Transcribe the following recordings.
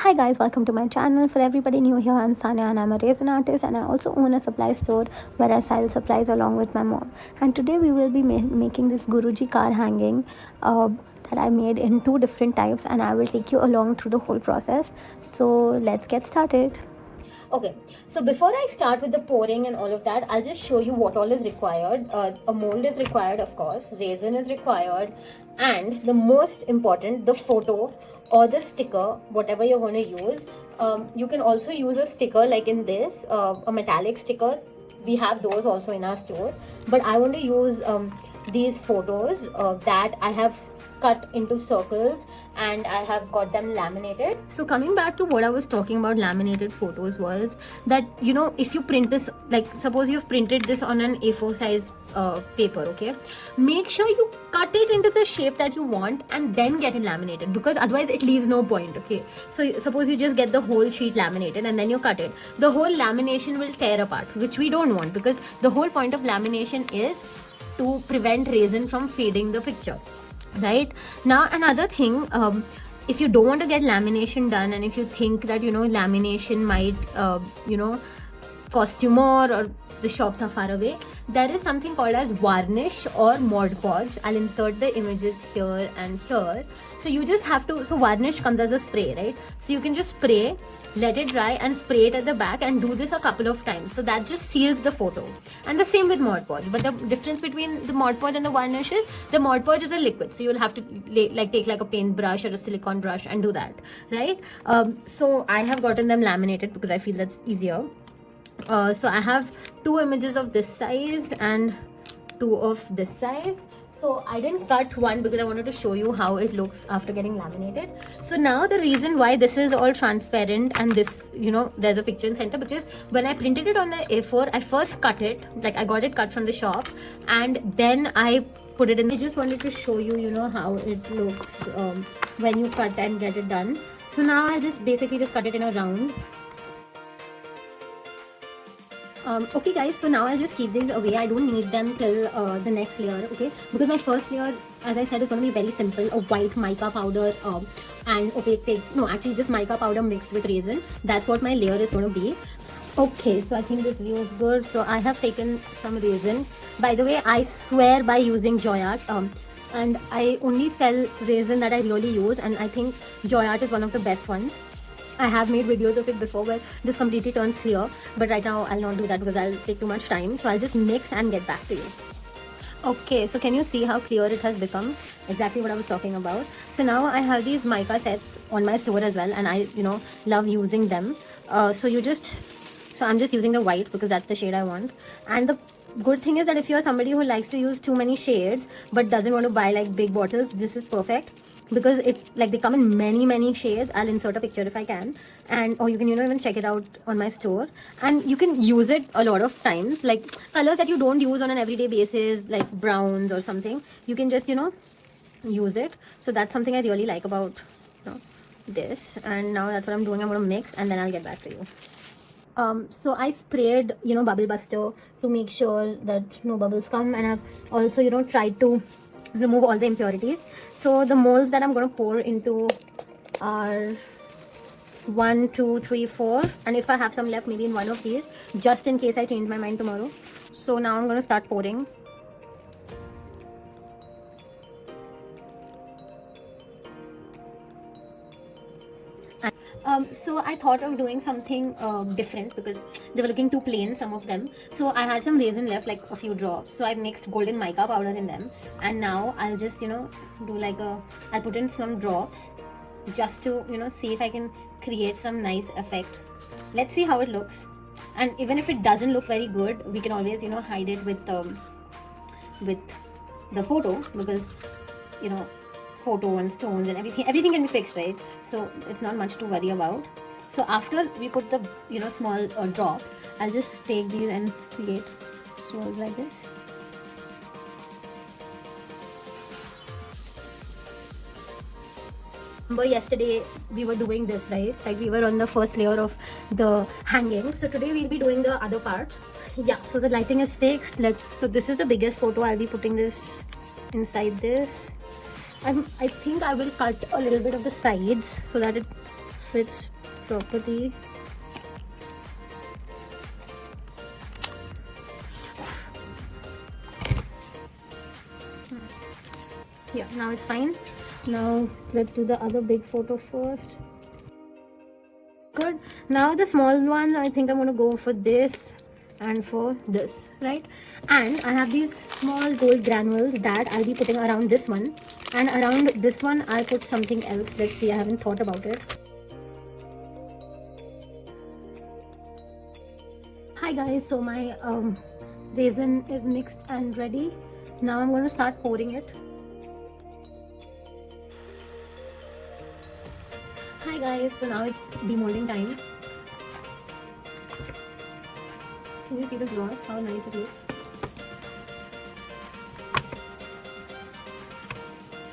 Hi guys, welcome to my channel. For everybody new here, I'm Sanya and I'm a resin artist, and I also own a supply store where I sell supplies along with my mom. And today we will be making this Guruji car hanging that I made in two different types, and I will take you along through the whole process. So let's get started. Okay, so before I start with the pouring and all of that, I'll just show you what all is required. A mold is required, of course, resin is required, and the most important, the photo or the sticker, whatever you're going to use. You can also use a sticker like in this, a metallic sticker. We have those also in our store, but I want to use these photos that I have cut into circles and I have got them laminated. So coming back to what I was talking about laminated photos was that, you know, if you print this, like suppose you've printed this on an A4 size paper, okay, make sure you cut it into the shape that you want and then get it laminated, because otherwise it leaves no point. Okay, so suppose you just get the whole sheet laminated and then you cut it, the whole lamination will tear apart, which we don't want, because the whole point of lamination is to prevent resin from fading the picture. Right now, another thing, if you don't want to get lamination done, and if you think that, you know, lamination might cost you more, or the shops are far away, there is something called as varnish or Mod Podge. I'll insert the images here and here. So you just have to, so varnish comes as a spray, right? So you can just spray, let it dry and spray it at the back, and do this a couple of times, so that just seals the photo. And the same with Mod Podge, but the difference between the Mod Podge and the varnish is the Mod Podge is a liquid, so you'll have to take like a paint brush or a silicone brush and do that, right? So I have gotten them laminated because I feel that's easier. So I have two images of this size and two of this size. So I didn't cut one because I wanted to show you how it looks after getting laminated. So now the reason why this is all transparent and this, you know, there's a picture in center, because when I printed it on the A4, I first cut it, like I got it cut from the shop, and then I put it in. I just wanted to show you, you know, how it looks when you cut and get it done. So now I just basically just cut it in a round. Okay guys, so now I'll just keep these away. I don't need them till the next layer, okay, because my first layer, as I said, is going to be very simple: a white mica powder and opaque tape, no, actually just mica powder mixed with resin. That's what my layer is going to be. Okay, so I think this view is good. So I have taken some resin. By the way, I swear by using Joy Art, and I only sell resin that I really use, and I think Joy Art is one of the best ones. I have made videos of it before where this completely turns clear, but right now I'll not do that because I'll take too much time. So I'll just mix and get back to you. Okay, so can you see how clear it has become? Exactly what I was talking about. So now I have these mica sets on my store as well, and I, you know, love using them. So I'm just using the white because that's the shade I want. And the good thing is that if you're somebody who likes to use too many shades but doesn't want to buy like big bottles, this is perfect, because it, like, they come in many shades. I'll insert a picture if I can, and or you can, you know, even check it out on my store, and you can use it a lot of times, like colors that you don't use on an everyday basis, like browns or something. You can just, you know, use it. So that's something I really like about, you know, this. And now that's what I'm doing. I'm going to mix and then I'll get back to you. So I sprayed, you know, bubble buster to make sure that no bubbles come, and I've also, you know, tried to remove all the impurities. So the molds that I'm going to pour into are 1, 2, 3, 4, and if I have some left, maybe in one of these, just in case I change my mind tomorrow. So now I'm going to start pouring. So I thought of doing something different because they were looking too plain, some of them. So I had some resin left, like a few drops. So I mixed golden mica powder in them, and now I'll just, you know, do like I'll put in some drops just to, you know, see if I can create some nice effect. Let's see how it looks. And even if it doesn't look very good, we can always, you know, hide it with the photo, because, you know, photo and stones and everything can be fixed, right? So it's not much to worry about. So after we put the, you know, small drops, I'll just take these and create swirls like this. Remember yesterday we were doing this, right? Like we were on the first layer of the hanging. So today we'll be doing the other parts. Yeah, so the lighting is fixed. So this is the biggest photo. I'll be putting this inside this. I think I will cut a little bit of the sides so that it fits properly. Yeah, now it's fine. Now let's do the other big photo first. Good. Now the small one, I think I'm going to go for this and for this, right? And I have these small gold granules that I'll be putting around this one, and around this one I'll put something else. Let's see, I haven't thought about it. Hi guys, so my resin is mixed and ready. Now I'm going to start pouring it. Hi guys, so now it's demolding time. Can you see the gloss, how nice it looks?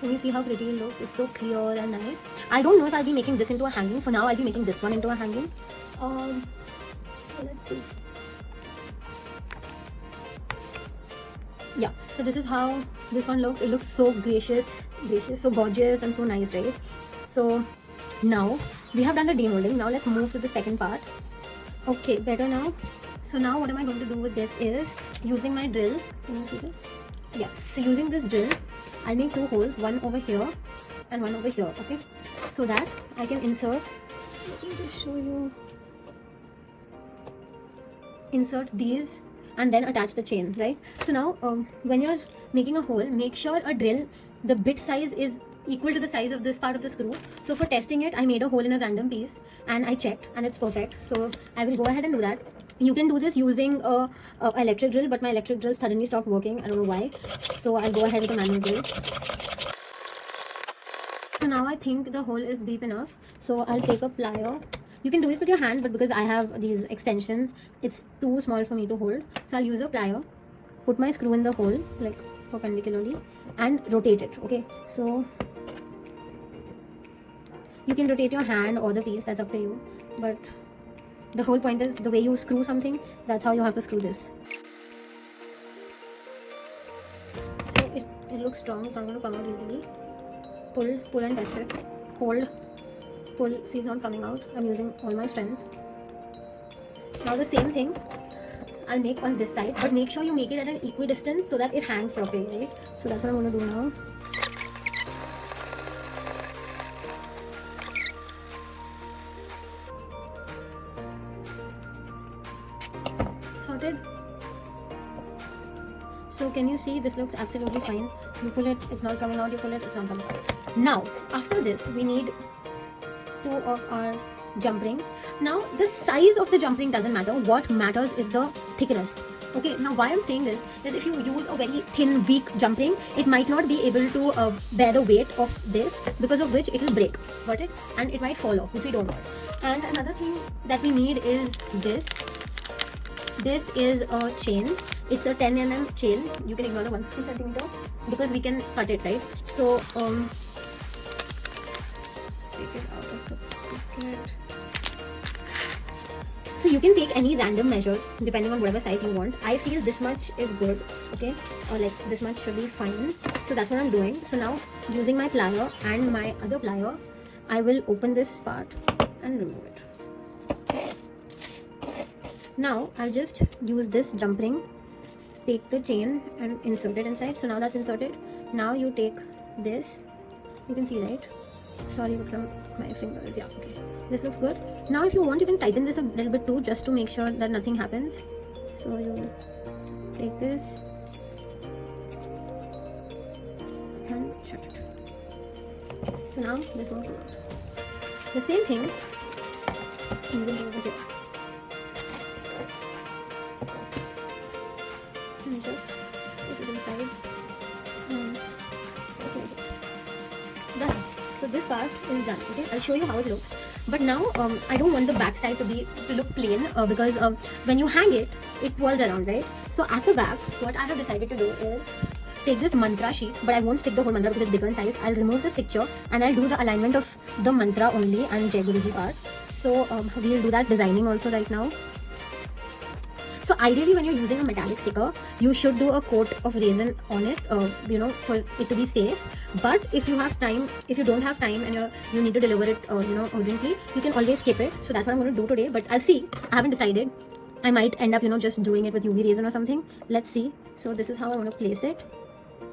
Can you see how pretty it looks? It's so clear and nice. I don't know if I'll be making this into a hanging. For now, I'll be making this one into a hanging. So let's see. Yeah, so this is how this one looks. It looks so gracious, so gorgeous and so nice, right? So now we have done the demolding. Now let's move to the second part. Okay, better now. So now what am I going to do with this is using my drill. Can you see this? Yeah, so using this drill, I'll make two holes, one over here and one over here, okay? So that I can insert, let me just show you. Insert these and then attach the chain, right? So now when you're making a hole, make sure a drill, the bit size is equal to the size of this part of the screw. So for testing it, I made a hole in a random piece and I checked and it's perfect. So I will go ahead and do that. You can do this using a electric drill, but my electric drill suddenly stopped working. I don't know why. So I'll go ahead with a manual drill. So now I think the hole is deep enough. So I'll take a plier. You can do it with your hand, but because I have these extensions, it's too small for me to hold. So I'll use a plier, put my screw in the hole, like perpendicularly, and rotate it, okay? So you can rotate your hand or the piece, that's up to you. But the whole point is the way you screw something, that's how you have to screw this. So it looks strong, so I'm going to come out easily. Pull and test it. Hold, pull, see it's not coming out. I'm using all my strength. Now the same thing I'll make on this side, but make sure you make it at an equidistance so that it hangs properly, right? So that's what I'm going to do now. Sorted. So can you see this looks absolutely fine? You pull it, it's not coming out, you pull it, it's not coming out. Now after this we need two of our jump rings. Now the size of the jump ring doesn't matter, what matters is the thickness. Okay, now why I'm saying this is if you use a very thin, weak jump ring, it might not be able to bear the weight of this, because of which it will break, got it? And it might fall off, which we don't want. And another thing that we need is this. This is a chain. It's a 10 mm chain. You can ignore the 150 centimeter because we can cut it, right? So take it out of the pocket. So you can take any random measure depending on whatever size you want. I feel this much is good, okay, or like this much should be fine. So that's what I'm doing. So now using my plier and my other plier, I will open this part and remove it. Now I'll just use this jump ring, take the chain and insert it inside. So now that's inserted. Now you take this, you can see, right? Sorry Vikram, my fingers. Yeah, okay, this looks good. Now if you want, you can tighten this a little bit too, just to make sure that nothing happens. So you take this and shut it. So now this won't come out. The same thing you will do over here. And just put it inside and okay. Done. So this part is done, okay? I'll show you how it looks. But now I don't want the back side to look plain because when you hang it, it whirls around, right? So at the back, what I have decided to do is take this mantra sheet, but I won't stick the whole mantra because it's bigger in size. I'll remove this picture and I'll do the alignment of the mantra only and Jai Guruji part. So we'll do that designing also right now. So ideally when you're using a metallic sticker, you should do a coat of resin on it, for it to be safe. But if you have time, if you don't have time and you need to deliver it urgently, you can always skip it. So that's what I'm going to do today, but I'll see. I haven't decided. I might end up just doing it with UV resin or something. Let's see. So this is how I want to place it.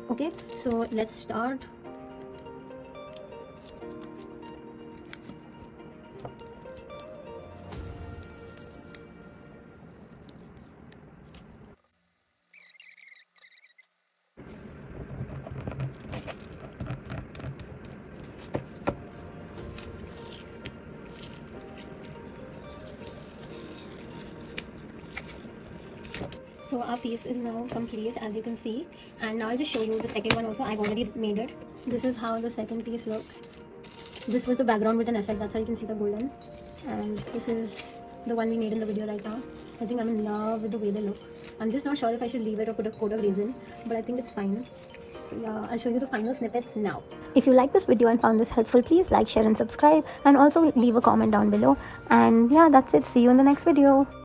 Okay, so let's start. So our piece is now complete, as you can see, and now I'll just show you the second one also. I've already made it. This is how the second piece looks. This was the background with an effect, that's how you can see the golden, and this is the one we made in the video right now. I think I'm in love with the way they look. I'm just not sure if I should leave it or put a coat of resin, but I think it's fine. So yeah, I'll show you the final snippets now. If you like this video and found this helpful, please like, share and subscribe, and also leave a comment down below. And yeah, that's it. See you in the next video.